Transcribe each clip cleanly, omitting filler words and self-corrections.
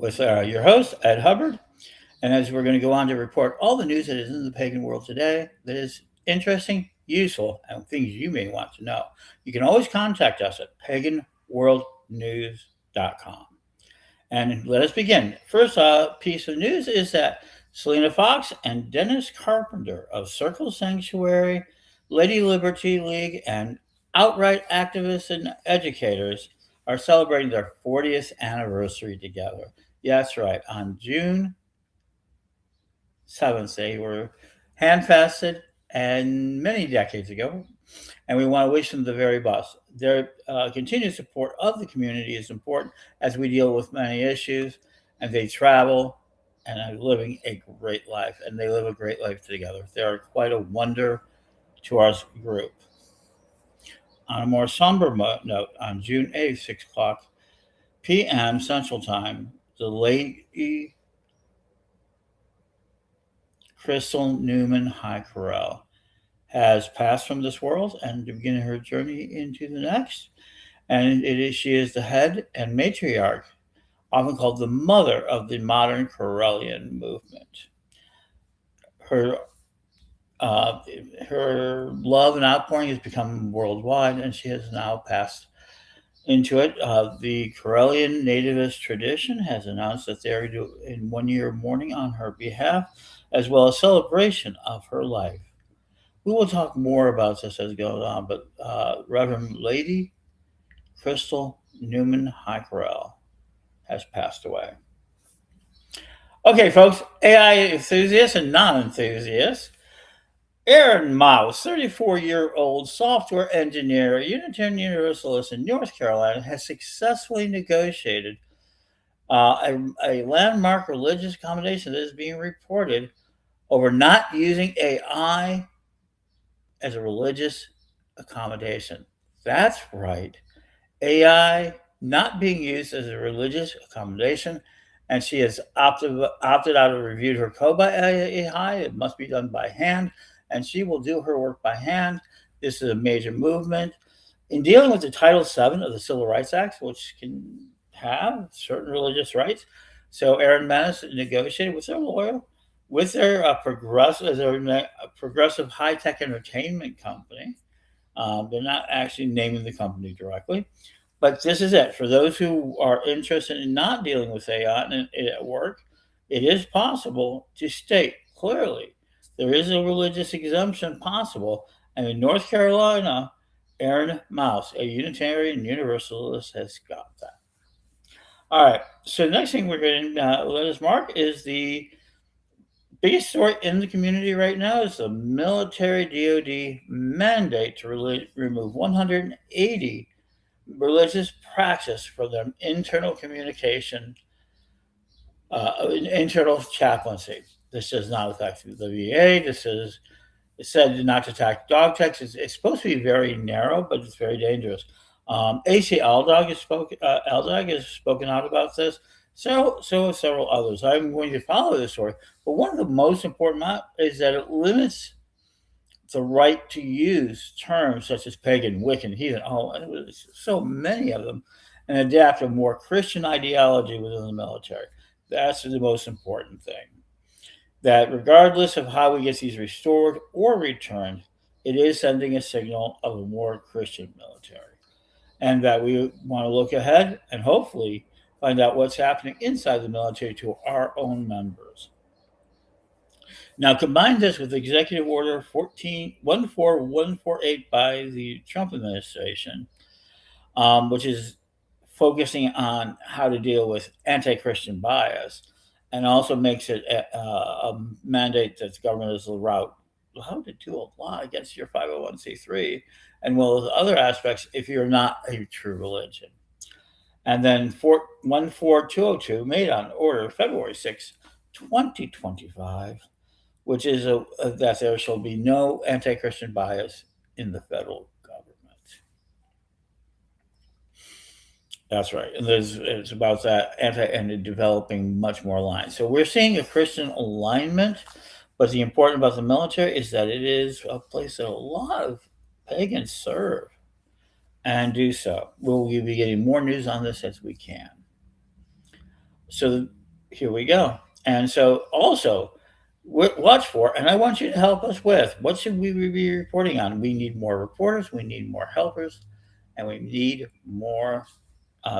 with your host, Ed Hubbard. And as we're going to go on to report all the news that is in the pagan world today that is interesting, useful, and things you may want to know, you can always contact us at paganworldnews.com. And let us begin. First piece of news is that Selena Fox and Dennis Carpenter of Circle Sanctuary, Lady Liberty League, and Outright Activists and Educators are celebrating their 40th anniversary together. Yeah, that's right. On June 7th, they were handfasted and many decades ago, and we want to wish them the very best. Their continued support of the community is important as we deal with many issues, and they travel and are living a great life, and they live a great life together. They are quite a wonder to our group. On a more somber note, on June 8th, 6 o'clock p.m. Central Time, the Lady Krystel Newman High Correll has passed from this world and beginning her journey into the next. And she is the head and matriarch, often called the mother of the modern Correllian movement. Her her love and outpouring has become worldwide, and she has now passed into it. The Correllian nativist tradition has announced that they are doing 1 year mourning on her behalf, as well as celebration of her life. We will talk more about this as it goes on, but Reverend Lady Krystel Newman High Correll has passed away. Okay, folks, AI enthusiasts and non-enthusiasts. Aaron Mouse, 34-year-old software engineer, Unitarian Universalist in North Carolina, has successfully negotiated a landmark religious accommodation that is being reported over not using AI as a religious accommodation. That's right. AI not being used as a religious accommodation, and she has opted out of reviewed her code by AI. It must be done by hand, and she will do her work by hand. This is a major movement in dealing with the Title VII of the Civil Rights Act, which can have certain religious rights. So Aaron Manis negotiated with their lawyer, with their progressive high-tech entertainment company. They're not actually naming the company directly. But this is it. For those who are interested in not dealing with AI at work, it is possible to state clearly there is a religious exemption possible. And in North Carolina, Aaron Mouse, a Unitarian Universalist, has got that. All right. So the next thing we're going to let us mark is the biggest story in the community right now is the military DoD mandate to remove 180 religious practice for their internal communication, internal chaplaincy. This does not affect the VA. This is it said not to attack dog checks. It's supposed to be very narrow, but it's very dangerous. AC Aldog has spoken out about this. So have several others. I'm going to follow this story, but one of the most important is that it limits the right to use terms such as pagan, Wiccan, heathen, so many of them, and adapt a more Christian ideology within the military. That's the most important thing. That regardless of how we get these restored or returned, it is sending a signal of a more Christian military. And that we want to look ahead and hopefully find out what's happening inside the military to our own members. Now, combine this with Executive Order 14148 by the Trump administration, which is focusing on how to deal with anti-Christian bias, and also makes it a mandate that the government is allowed to do a lot against your 501c3 and well as other aspects if you're not a true religion. And then 14202 made on order February 6, 2025, which is that there shall be no anti-Christian bias in the federal government. That's right. And it's about that and developing much more lines. So we're seeing a Christian alignment, but the important about the military is that it is a place that a lot of pagans serve and do so. We'll be getting more news on this as we can. So here we go. And so also watch for, and I want you to help us with, what should we be reporting on? We need more reporters, we need more helpers, and we need more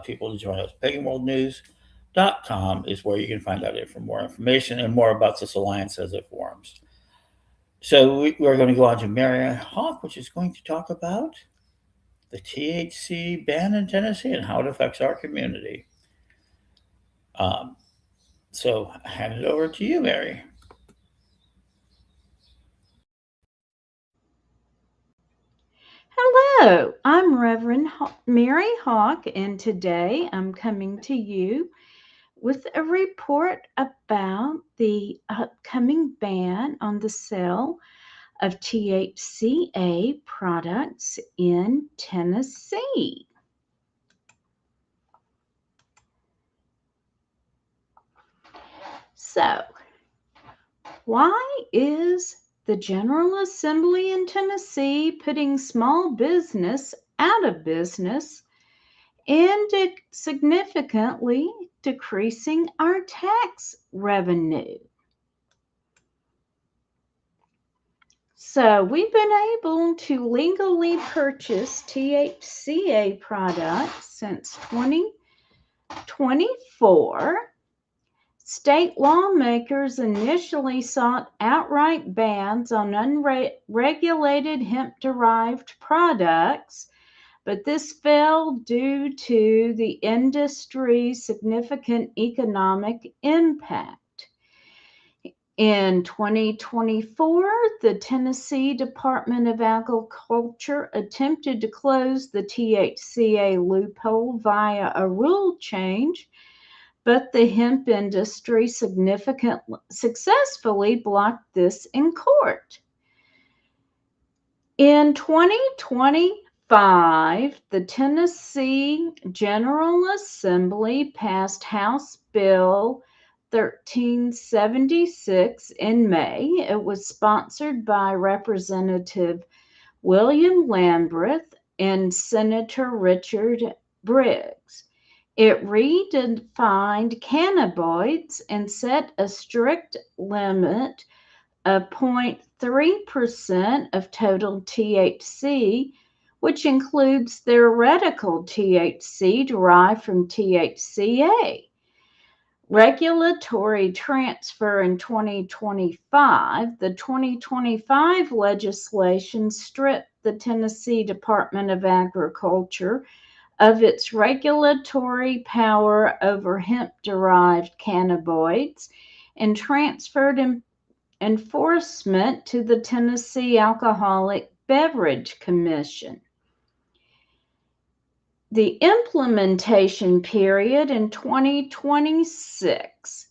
people to join us. PaganWorldNews.com is where you can find out for more information and more about this alliance as it forms. So we're going to go on to Mary Hawk, which is going to talk about the THC ban in Tennessee and how it affects our community. Um, so I hand it over to you, Mary. Hello, I'm Reverend Mary Hawk, and today I'm coming to you with a report about the upcoming ban on the sale of THCA products in Tennessee. So, why is the General Assembly in Tennessee putting small business out of business and significantly decreasing our tax revenue? So, we've been able to legally purchase THCA products since 2024. State lawmakers initially sought outright bans on unregulated hemp derived products, but this failed due to the industry's significant economic impact. In 2024, the Tennessee Department of Agriculture attempted to close the THCA loophole via a rule change, but the hemp industry successfully blocked this in court. In 2025, the Tennessee General Assembly passed House Bill 1376 in May. It was sponsored by Representative William Lamberth and Senator Richard Briggs. It redefined cannabinoids and set a strict limit of 0.3% of total THC, which includes theoretical THC derived from THCA. Regulatory transfer in 2025, the 2025 legislation stripped the Tennessee Department of Agriculture of its regulatory power over hemp-derived cannabinoids and transferred enforcement to the Tennessee Alcoholic Beverage Commission. The implementation period in 2026.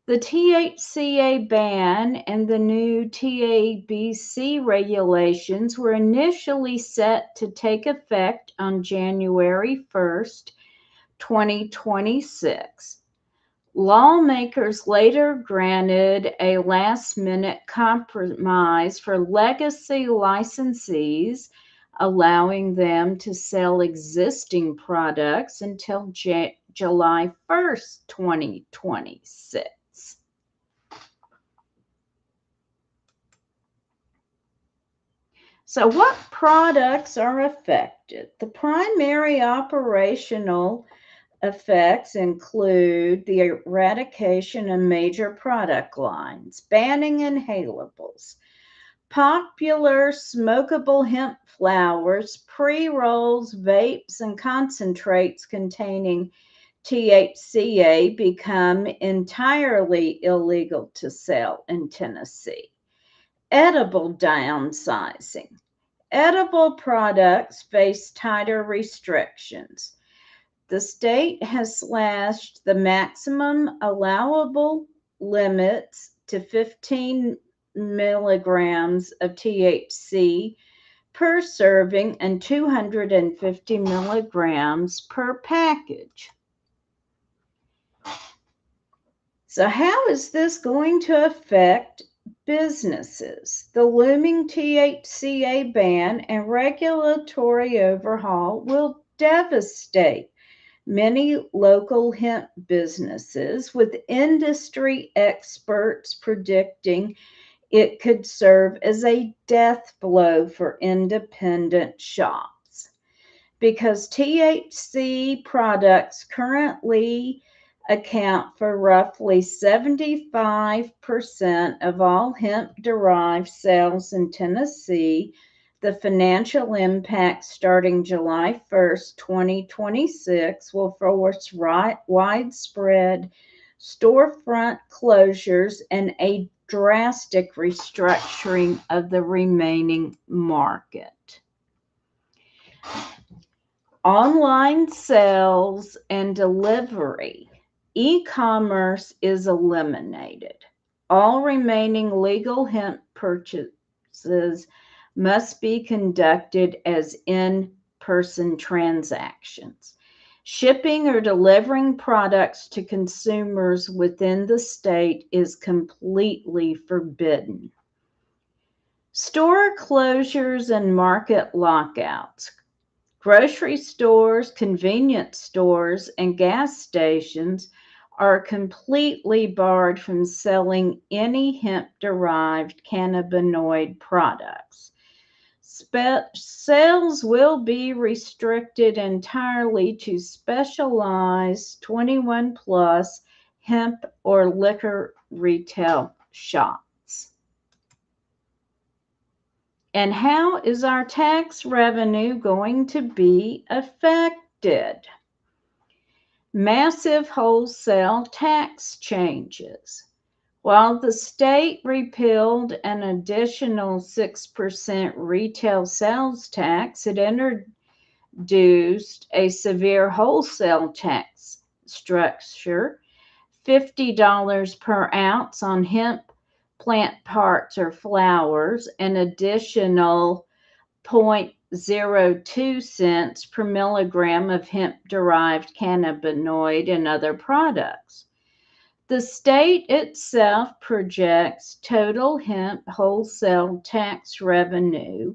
The THCA ban and the new TABC regulations were initially set to take effect on January 1st, 2026. Lawmakers later granted a last-minute compromise for legacy licensees, allowing them to sell existing products until July 1st, 2026. So, what products are affected? The primary operational effects include the eradication of major product lines, banning inhalables, popular smokable hemp flowers, pre-rolls, vapes, and concentrates containing THCA become entirely illegal to sell in Tennessee. Edible downsizing. Edible products face tighter restrictions. The state has slashed the maximum allowable limits to 15 milligrams of THC per serving and 250 milligrams per package. So, how is this going to affect businesses? The looming THCA ban and regulatory overhaul will devastate many local hemp businesses, with industry experts predicting it could serve as a death blow for independent shops, because THC products currently account for roughly 75% of all hemp-derived sales in Tennessee. The financial impact starting July 1st, 2026 will force widespread storefront closures and a drastic restructuring of the remaining market. Online sales and delivery. E-commerce is eliminated. All remaining legal hemp purchases must be conducted as in-person transactions. Shipping or delivering products to consumers within the state is completely forbidden. Store closures and market lockouts. Grocery stores, convenience stores, and gas stations are completely barred from selling any hemp-derived cannabinoid products. Sales will be restricted entirely to specialized 21 plus hemp or liquor retail shops. And how is our tax revenue going to be affected? Massive wholesale tax changes. While the state repealed an additional 6% retail sales tax, it introduced a severe wholesale tax structure, $50 per ounce on hemp plant parts or flowers, an additional 0.02 cents per milligram of hemp-derived cannabinoid and other products. The state itself projects total hemp wholesale tax revenue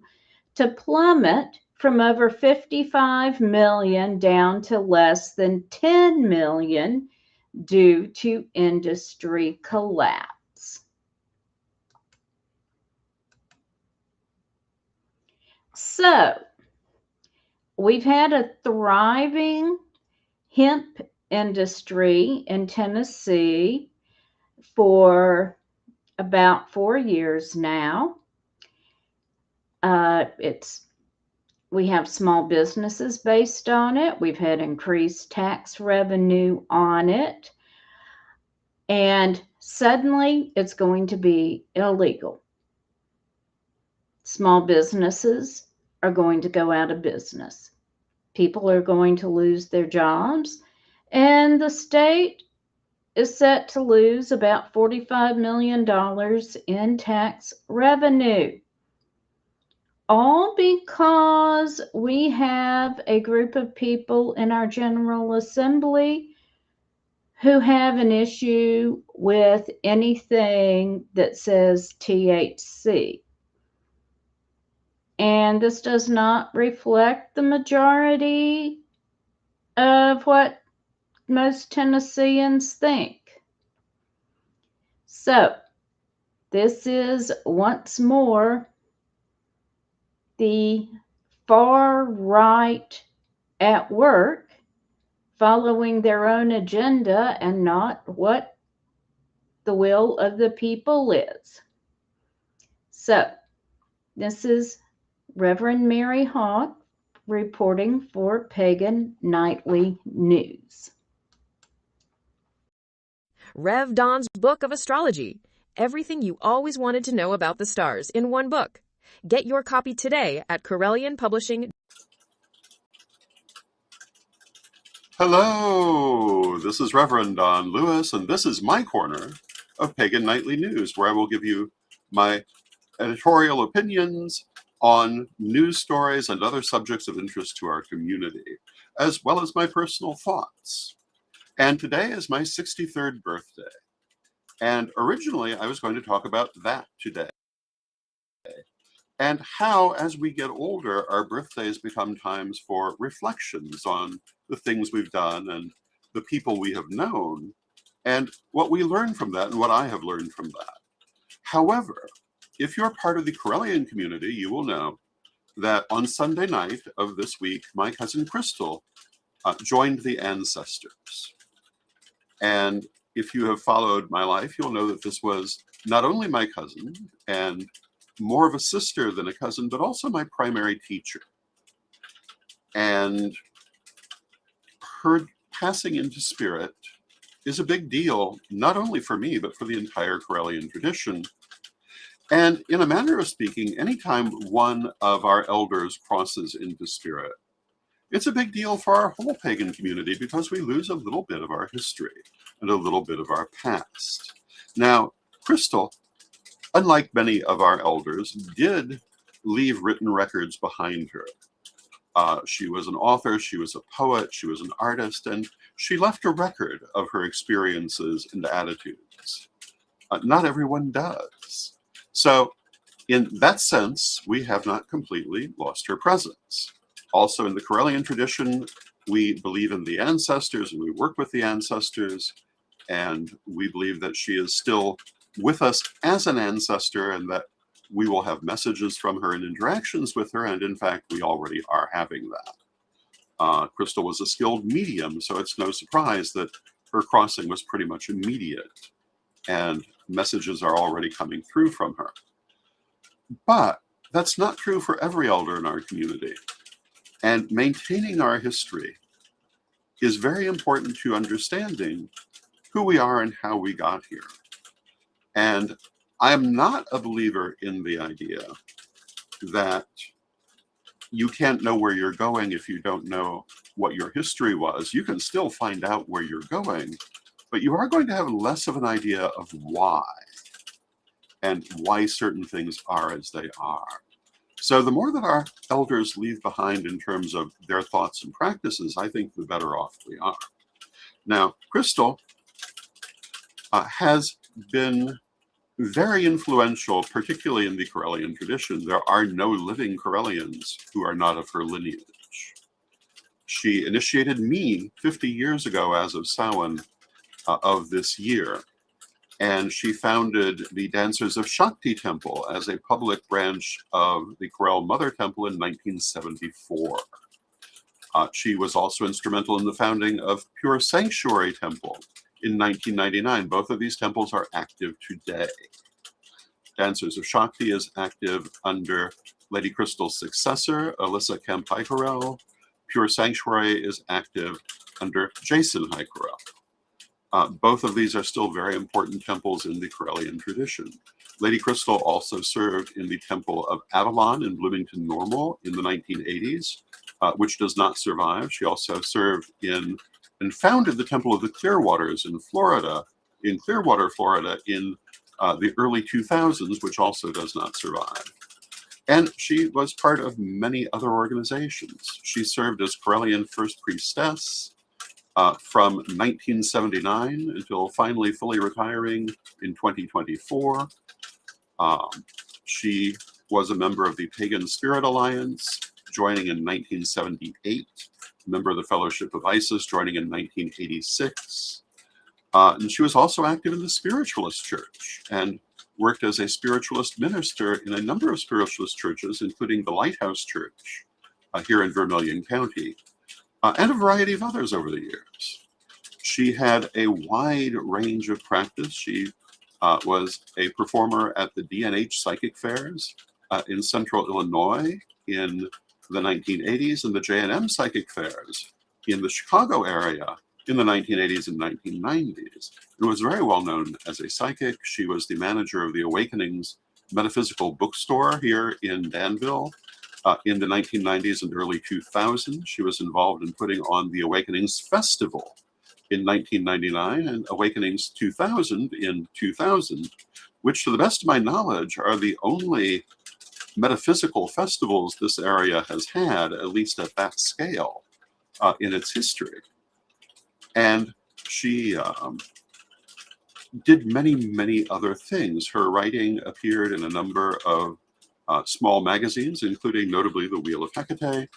to plummet from over $55 million down to less than $10 million due to industry collapse. So, we've had a thriving hemp industry in Tennessee for about 4 years now. We have small businesses based on it. We've had increased tax revenue on it. And suddenly it's going to be illegal. Small businesses are going to go out of business. People are going to lose their jobs. And the state is set to lose about $45 million in tax revenue. All because we have a group of people in our General Assembly who have an issue with anything that says THC. And this does not reflect the majority of what most Tennesseans think. So, this is once more the far right at work, following their own agenda and not what the will of the people is. So, this is Reverend Mary Hawk reporting for Pagan Nightly News. Rev Don's Book of Astrology. Everything you always wanted to know about the stars in one book. Get your copy today at Correllian Publishing. Hello, this is Reverend Don Lewis, and this is my corner of Pagan Nightly News, where I will give you my editorial opinions on news stories and other subjects of interest to our community, as well as my personal thoughts. And today is my 63rd birthday. And originally I was going to talk about that today. and how, as we get older, our birthdays become times for reflections on the things we've done and the people we have known, and what we learn from that and what I have learned from that. However, if you're part of the Correllian community, you will know that on Sunday night of this week, my cousin Krystel joined the ancestors. And if you have followed my life, you'll know that this was not only my cousin and more of a sister than a cousin, but also my primary teacher. And her passing into spirit is a big deal, not only for me, but for the entire Correllian tradition. And in a manner of speaking, anytime one of our elders crosses into spirit, it's a big deal for our whole pagan community because we lose a little bit of our history and a little bit of our past. Now, Krystel, unlike many of our elders, did leave written records behind her. She was an author, she was a poet, she was an artist, and she left a record of her experiences and attitudes. Not everyone does. So in that sense, we have not completely lost her presence. Also in the Correllian tradition, we believe in the ancestors and we work with the ancestors, and we believe that she is still with us as an ancestor and that we will have messages from her and interactions with her, and in fact, we already are having that. Krystel was a skilled medium, so it's no surprise that her crossing was pretty much immediate, and messages are already coming through from her. But that's not true for every elder in our community. And maintaining our history is very important to understanding who we are and how we got here. And I'm not a believer in the idea that you can't know where you're going if you don't know what your history was. You can still find out where you're going, but you are going to have less of an idea of why and why certain things are as they are. So the more that our elders leave behind in terms of their thoughts and practices, I think the better off we are. Now, Krystel has been very influential, particularly in the Correllian tradition. There are no living Correllians who are not of her lineage. She initiated me 50 years ago as of Samhain of this year, and she founded the Dancers of Shakti Temple as a public branch of the Corel Mother Temple in 1974. She was also instrumental in the founding of Pure Sanctuary Temple in 1999. Both of these temples are active today. Dancers of Shakti is active under Lady Krystel's successor, Alyssa Camp-Highcorrell. Pure Sanctuary is active under Jason Highcorrell. Both of these are still very important temples in the Correllian tradition. Lady Krystel also served in the Temple of Avalon in Bloomington Normal in the 1980s, which does not survive. She also served in and founded the Temple of the Clearwaters in Florida, in Clearwater, Florida, in the early 2000s, which also does not survive. And she was part of many other organizations. She served as Correllian First Priestess from 1979 until finally fully retiring in 2024. She was a member of the Pagan Spirit Alliance, joining in 1978, a member of the Fellowship of Isis, joining in 1986. And she was also active in the Spiritualist Church and worked as a spiritualist minister in a number of spiritualist churches, including the Lighthouse Church here in Vermilion County, and a variety of others over the years. She had a wide range of practice. She was a performer at the D&H Psychic Fairs in Central Illinois in the 1980s and the J&M Psychic Fairs in the Chicago area in the 1980s and 1990s. And was very well known as a psychic. She was the manager of the Awakenings Metaphysical Bookstore here in Danville. In the 1990s and early 2000s, she was involved in putting on the Awakenings Festival in 1999 and Awakenings 2000 in 2000, which to the best of my knowledge are the only metaphysical festivals this area has had, at least at that scale, in its history. And she did many, many other things. Her writing appeared in a number of small magazines, including notably The Wheel of Hecate,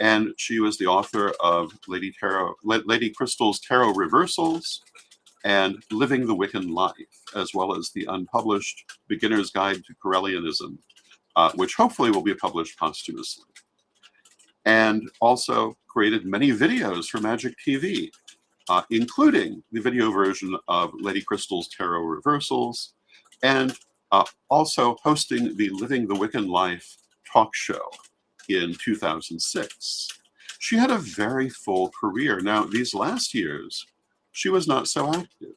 and she was the author of Lady Krystel's Tarot Reversals and Living the Wiccan Life, as well as the unpublished Beginner's Guide to Correllianism, which hopefully will be published posthumously. And also created many videos for Magic TV, including the video version of Lady Krystel's Tarot Reversals, and also hosting the Living the Wiccan Life talk show in 2006. She had a very full career. Now, these last years, she was not so active.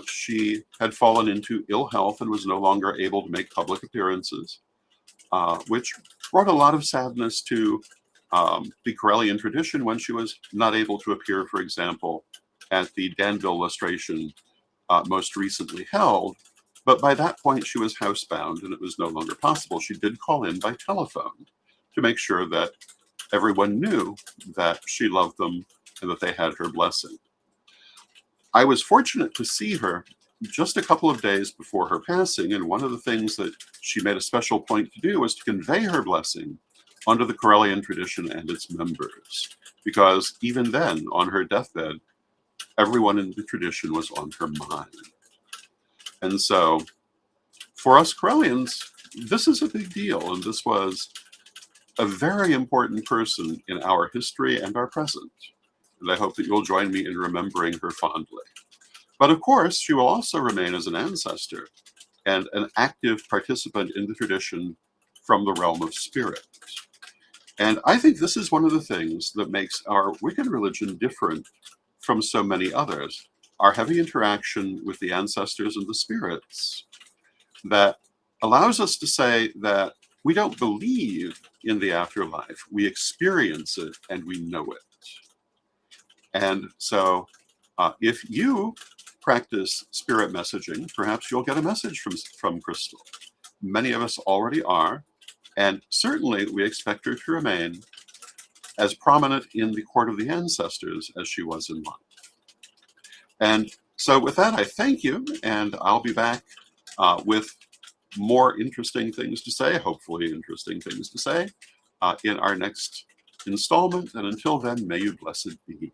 She had fallen into ill health and was no longer able to make public appearances, which brought a lot of sadness to the Correllian tradition when she was not able to appear, for example, at the Danville lustration most recently held. But by that point, she was housebound and it was no longer possible. She did call in by telephone to make sure that everyone knew that she loved them and that they had her blessing. I was fortunate to see her just a couple of days before her passing, and one of the things that she made a special point to do was to convey her blessing under the Correllian tradition and its members, because even then, on her deathbed, everyone in the tradition was on her mind. And so, for us Correllians, this is a big deal, and this was a very important person in our history and our present. And I hope that you'll join me in remembering her fondly. But of course, she will also remain as an ancestor and an active participant in the tradition from the realm of spirit. And I think this is one of the things that makes our Wiccan religion different from so many others, our heavy interaction with the ancestors and the spirits that allows us to say that we don't believe in the afterlife, we experience it and we know it. And so if you practice spirit messaging, perhaps you'll get a message from Krystel. Many of us already are, and certainly we expect her to remain as prominent in the court of the ancestors as she was in life. And so with that, I thank you, and I'll be back with more interesting things to say, hopefully interesting things to say, in our next installment. And until then, may you blessed be.